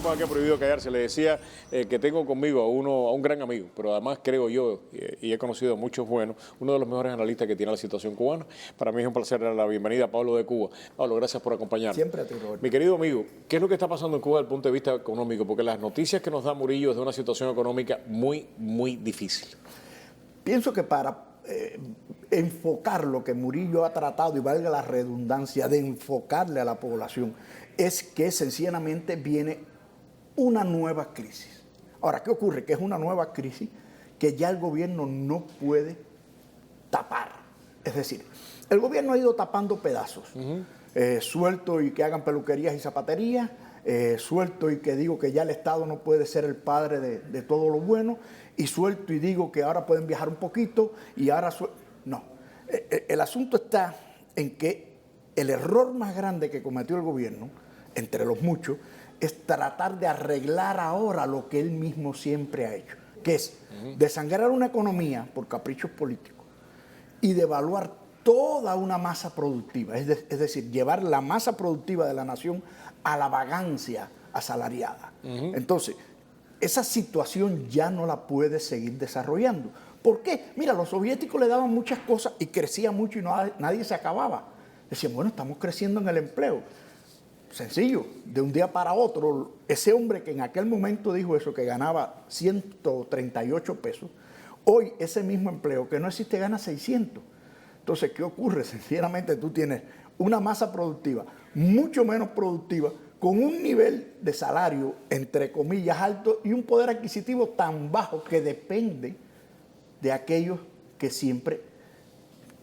estamos aquí a Prohibido Callarse. Le decía que tengo conmigo a un gran amigo, pero además creo yo, y he conocido a muchos buenos, uno de los mejores analistas que tiene la situación cubana. Para mí es un placer dar la bienvenida a Pablo de Cuba. Pablo, gracias por acompañarnos. Siempre a ti, Roberto. Mi querido amigo, ¿qué es lo que está pasando en Cuba desde el punto de vista económico? Porque las noticias que nos da Murillo es de una situación económica muy, muy difícil. Pienso que para enfocar lo que Murillo ha tratado, y valga la redundancia, de enfocarle a la población, es que sencillamente viene una nueva crisis. Ahora, ¿qué ocurre? Que es una nueva crisis que ya el gobierno no puede tapar. Es decir, el gobierno ha ido tapando pedazos. Suelto y que hagan peluquerías y zapaterías, suelto y que digo que ya el Estado no puede ser el padre de todo lo bueno, y suelto y digo que ahora pueden viajar un poquito, y ahora no. El asunto está en que el error más grande que cometió el gobierno, entre los muchos, es tratar de arreglar ahora lo que él mismo siempre ha hecho, que es desangrar una economía por caprichos políticos y devaluar toda una masa productiva, es decir, llevar la masa productiva de la nación a la vagancia asalariada. Entonces, esa situación ya no la puede seguir desarrollando. ¿Por qué? Mira, los soviéticos le daban muchas cosas y crecía mucho y nadie se acababa. Decían, bueno, estamos creciendo en el empleo. Sencillo, de un día para otro, ese hombre que en aquel momento dijo eso, que ganaba 138 pesos, hoy ese mismo empleo que no existe gana 600. Entonces, ¿qué ocurre? Sencillamente tú tienes una masa productiva mucho menos productiva, con un nivel de salario, entre comillas, alto y un poder adquisitivo tan bajo que depende de aquellos que siempre,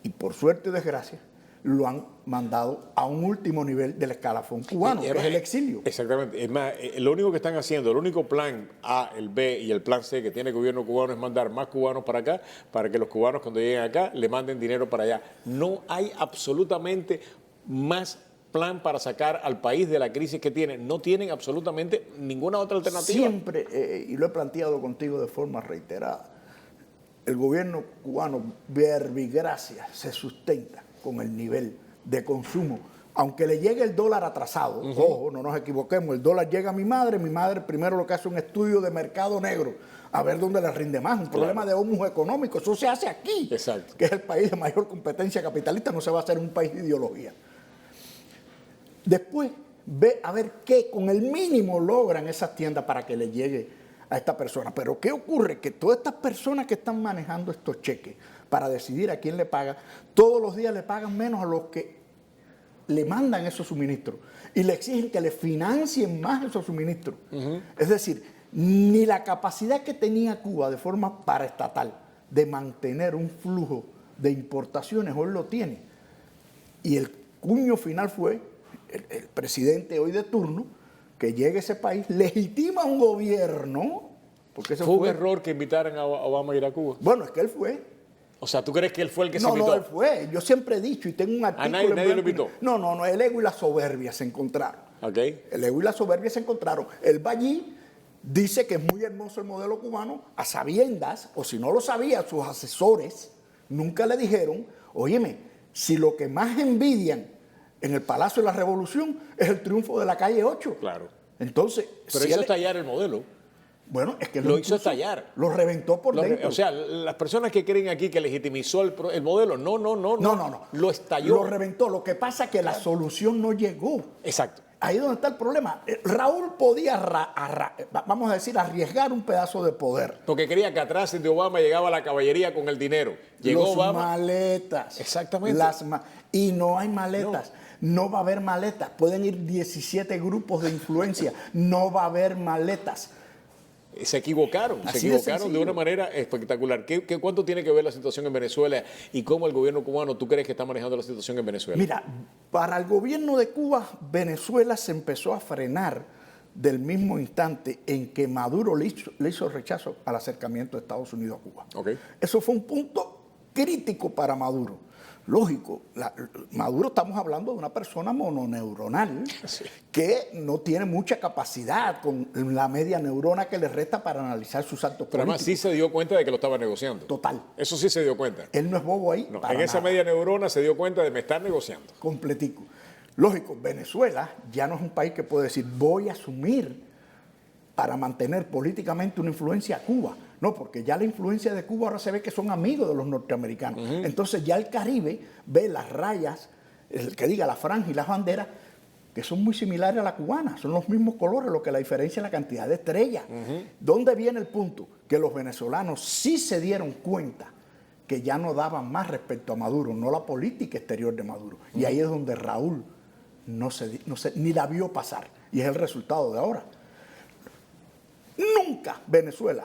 y por suerte o desgracia, lo han mandado a un último nivel del escalafón cubano, que es el exilio. Exactamente. Es más, lo único que están haciendo, el único plan A, el B y el plan C que tiene el gobierno cubano es mandar más cubanos para acá, para que los cubanos cuando lleguen acá le manden dinero para allá. No hay absolutamente más plan para sacar al país de la crisis que tiene. No tienen absolutamente ninguna otra alternativa. Siempre, y lo he planteado contigo de forma reiterada, el gobierno cubano, verbigracia, se sustenta con el nivel de consumo. Aunque le llegue el dólar atrasado, ojo, no nos equivoquemos, el dólar llega a mi madre primero lo que hace es un estudio de mercado negro, a ver dónde le rinde más, un problema de humus económico, eso se hace aquí, exacto, que es el país de mayor competencia capitalista, no se va a hacer un país de ideología. Después, ve a ver qué con el mínimo logran esas tiendas para que le llegue a esta persona. Pero ¿qué ocurre? Que todas estas personas que están manejando estos cheques para decidir a quién le paga, todos los días le pagan menos a los que le mandan esos suministros y le exigen que le financien más esos suministros. Es decir, ni la capacidad que tenía Cuba de forma paraestatal de mantener un flujo de importaciones hoy lo tiene. Y el cuño final fue el presidente hoy de turno, que llegue a ese país, legitima un gobierno. Porque eso ¿Fue un error que invitaran a Obama a ir a Cuba? Bueno, es que él fue. O sea, ¿tú crees que él fue el que se invitó? No, él fue. Yo siempre he dicho, y tengo un artículo... ¿A nadie lo invitó? No, el ego y la soberbia se encontraron. Okay. El ego y la soberbia se encontraron. Él va allí, dice que es muy hermoso el modelo cubano, a sabiendas, o si no lo sabía, sus asesores nunca le dijeron, óyeme, si lo que más envidian en el Palacio de la Revolución es el triunfo de la calle 8. Claro. Entonces... Pero hizo estallar el modelo. Bueno, es que lo hizo estallar. Lo reventó por dentro. O sea, las personas que creen aquí que legitimizó el modelo, no. Lo estalló. Lo reventó. Lo que pasa es que la solución no llegó. Exacto. Ahí es donde está el problema. Raúl podía, vamos a decir, arriesgar un pedazo de poder. Porque creía que atrás de Obama llegaba la caballería con el dinero. Llegó Obama. Maletas. Exactamente. Y no hay maletas. No va a haber maletas. Pueden ir 17 grupos de influencia. No va a haber maletas. Se equivocaron de una manera espectacular. ¿Cuánto tiene que ver la situación en Venezuela y cómo el gobierno cubano tú crees que está manejando la situación en Venezuela? Mira, para el gobierno de Cuba, Venezuela se empezó a frenar del mismo instante en que Maduro le hizo rechazo al acercamiento de Estados Unidos a Cuba. Okay. Eso fue un punto crítico para Maduro. Lógico, Maduro, estamos hablando de una persona mononeuronal que no tiene mucha capacidad con la media neurona que le resta para analizar sus actos políticos. Pero además sí se dio cuenta de que lo estaba negociando. Total. Eso sí se dio cuenta. Él no es bobo ahí. No, en esa media neurona se dio cuenta de me estar negociando. Completico. Lógico, Venezuela ya no es un país que puede decir voy a asumir para mantener políticamente una influencia a Cuba. No, porque ya la influencia de Cuba ahora se ve que son amigos de los norteamericanos. Entonces ya el Caribe ve las rayas, el que diga la franja y las banderas, que son muy similares a la cubana, son los mismos colores, lo que la diferencia es la cantidad de estrellas. ¿Dónde viene el punto? Que los venezolanos sí se dieron cuenta que ya no daban más respecto a Maduro, no la política exterior de Maduro. Y ahí es donde Raúl ni la vio pasar. Y es el resultado de ahora. Nunca Venezuela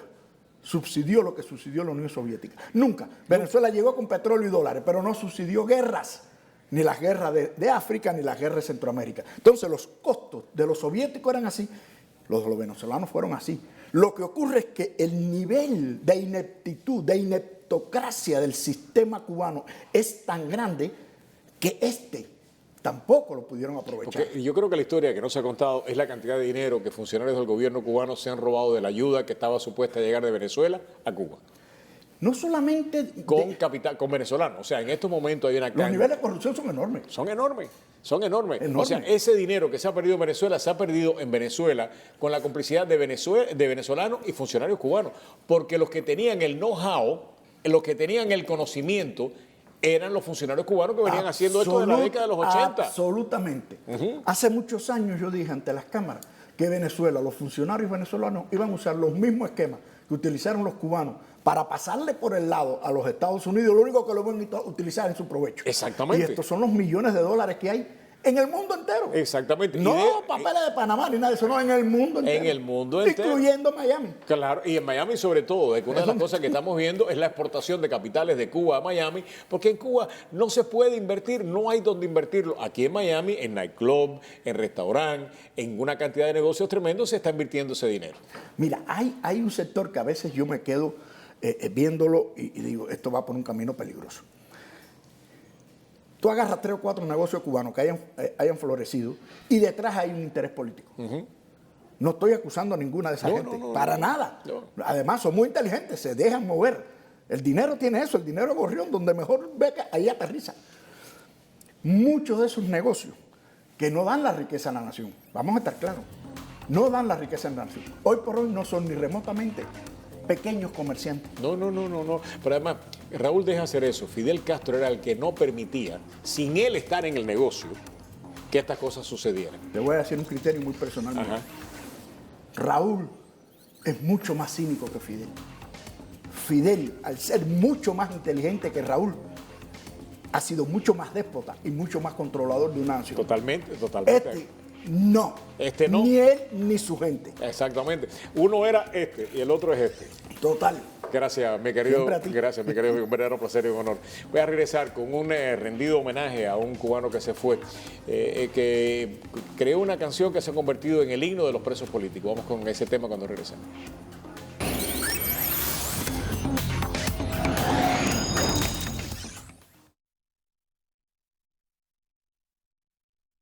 subsidió lo que subsidió la Unión Soviética. Nunca. Venezuela llegó con petróleo y dólares, pero no subsidió guerras. Ni las guerras de África, ni las guerras de Centroamérica. Entonces los costos de los soviéticos eran así, los de los venezolanos fueron así. Lo que ocurre es que el nivel de ineptitud, de ineptocracia del sistema cubano es tan grande que tampoco lo pudieron aprovechar. Porque yo creo que la historia que no se ha contado es la cantidad de dinero que funcionarios del gobierno cubano se han robado de la ayuda que estaba supuesta a llegar de Venezuela a Cuba. No solamente Con venezolanos. O sea, en estos momentos hay una los niveles de corrupción son enormes. Son enormes. O sea, ese dinero que se ha perdido en Venezuela se ha perdido en Venezuela con la complicidad de venezolanos y funcionarios cubanos. Porque los que tenían el know-how, los que tenían el conocimiento, eran los funcionarios cubanos que venían haciendo esto de la década de los 80. Absolutamente. Hace muchos años yo dije ante las cámaras que Venezuela, los funcionarios venezolanos iban a usar los mismos esquemas que utilizaron los cubanos para pasarle por el lado a los Estados Unidos, lo único que lo van a utilizar en su provecho. Exactamente. Y estos son los millones de dólares que hay en el mundo entero. Exactamente. No papeles de Panamá ni nada de eso, no, en el mundo entero. En el mundo entero. Incluyendo Miami. Claro, y en Miami sobre todo, de que una de las cosas que estamos viendo es la exportación de capitales de Cuba a Miami, porque en Cuba no se puede invertir, no hay donde invertirlo. Aquí en Miami, en nightclub, en restaurante, en una cantidad de negocios tremendos se está invirtiendo ese dinero. Mira, hay un sector que a veces yo me quedo viéndolo y digo, esto va por un camino peligroso. Tú agarras 3 o 4 negocios cubanos que hayan florecido y detrás hay un interés político. No estoy acusando a ninguna de esa gente, para nada. No. Además, son muy inteligentes, se dejan mover. El dinero tiene eso, el dinero gorrión, donde mejor beca, ahí aterriza. Muchos de esos negocios que no dan la riqueza a la nación, vamos a estar claros, no dan la riqueza a la nación. Hoy por hoy no son ni remotamente pequeños comerciantes. No. Pero además, Raúl deja hacer eso. Fidel Castro era el que no permitía, sin él estar en el negocio, que estas cosas sucedieran. Le voy a decir un criterio muy personal. Raúl es mucho más cínico que Fidel. Fidel, al ser mucho más inteligente que Raúl, ha sido mucho más déspota y mucho más controlador de una nación. Totalmente. No. No. Ni él ni su gente. Exactamente. Uno era y el otro es Total. Gracias, mi querido. Gracias, mi querido. Un verdadero placer y un honor. Voy a regresar con un rendido homenaje a un cubano que se fue, que creó una canción que se ha convertido en el himno de los presos políticos. Vamos con ese tema cuando regresemos.